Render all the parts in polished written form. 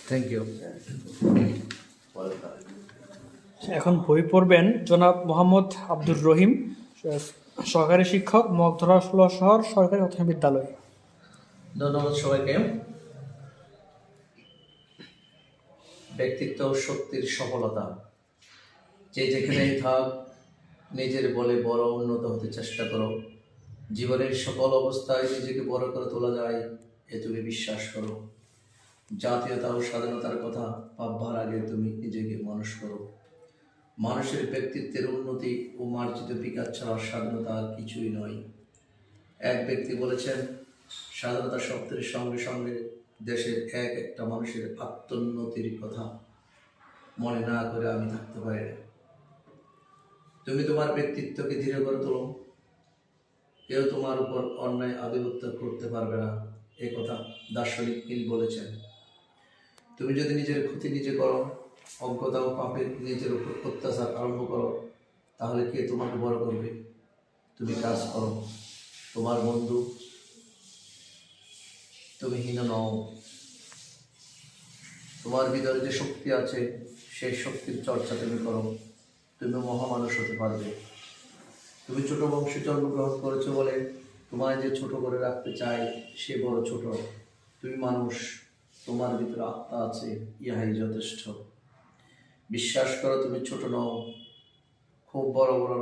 Thank you. এখন বই পড়বেন জনাব মোহাম্মদ আব্দুর রহিম, সহকারী শিক্ষক, মগধরা ১৬ শহর সরকারি প্রাথমিক বিদ্যালয়। ধন্যবাদ সবাইকে। ব্যক্তিত্ব শক্তির সফলতা। যে যেখানেই থাক, নিজের বলে বড় উন্নত হতে চেষ্টা করো। জীবনের সকল অবস্থায় নিজেকে বড় করে তোলা যায়, এ তুমি বিশ্বাস করো। জাতীয়তা ও স্বাধীনতার কথা ভাববার আগে তুমি নিজেকে মানুষ করো। মানুষের ব্যক্তিত্বের উন্নতি ও মার্জিত বিকাশ ছাড়া স্বাধীনতা আর কিছুই নয়। এক ব্যক্তি বলেছেন, স্বাধীনতা শব্দের সঙ্গে সঙ্গে দেশের এক একটা মানুষের আত্মোন্নতির কথা মনে না করে আমি থাকতে পারি না। তুমি তোমার ব্যক্তিত্বকে ধীরে করে তোলো। কেউ তোমার উপর অন্যায় আধিপত্য করতে পারবে না, এ কথা দার্শনিক মিল বলেছেন। তুমি যদি নিজের ক্ষতি নিজে করো, অজ্ঞতা ও পাপের নিজের উপর অত্যাচার আরম্ভ করো, তাহলে কে তোমাকে বড় করবে? তুমি কাজ করো, তোমার বন্ধু, তুমি হীন নও। তোমার ভিতরে যে শক্তি আছে, সেই শক্তির চর্চা তুমি করো, তুমি মহামানুষ হতে পারবে। তুমি ছোট বংশে জন্মগ্রহণ করেছো বলে তোমায় যে ছোট করে রাখতে চায় সে বড় ছোট। তুমি মানুষ, তোমার ভিতরে আত্মা আছে, ইহাই যথেষ্ট। বিশ্বাস করো তুমি ছোট নও। খুব বড় বড়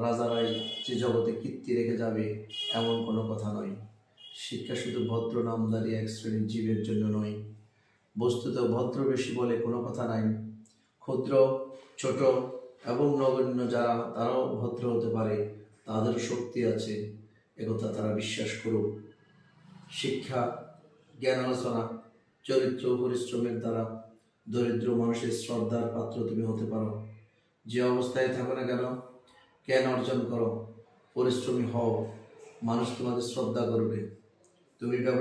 রাজারাই যে জগতে কীর্তি রেখে যাবে এমন কোনো কথা নয়। শিক্ষা শুধু ভদ্র নামধারী এক শ্রেণীর জীবের জন্য নয়। বস্তুত ভদ্র বেশি বলে কোনো কথা নাই। ক্ষুদ্র, ছোট এবং নগণ্য যারা, তারাও ভদ্র হতে পারে, তাদের শক্তি আছে, একথা তারা বিশ্বাস করুক। শিক্ষা, জ্ঞান আলোচনা, চরিত্র পরিশ্রমের দ্বারা দরিদ্র মানুষের শ্রদ্ধার পাত্র তুমি হতে পারো। যে অবস্থায় থাকো না কেন, জ্ঞান অর্জন করো, পরিশ্রমী হও, মানুষ তোমাদের শ্রদ্ধা করবে। তুমি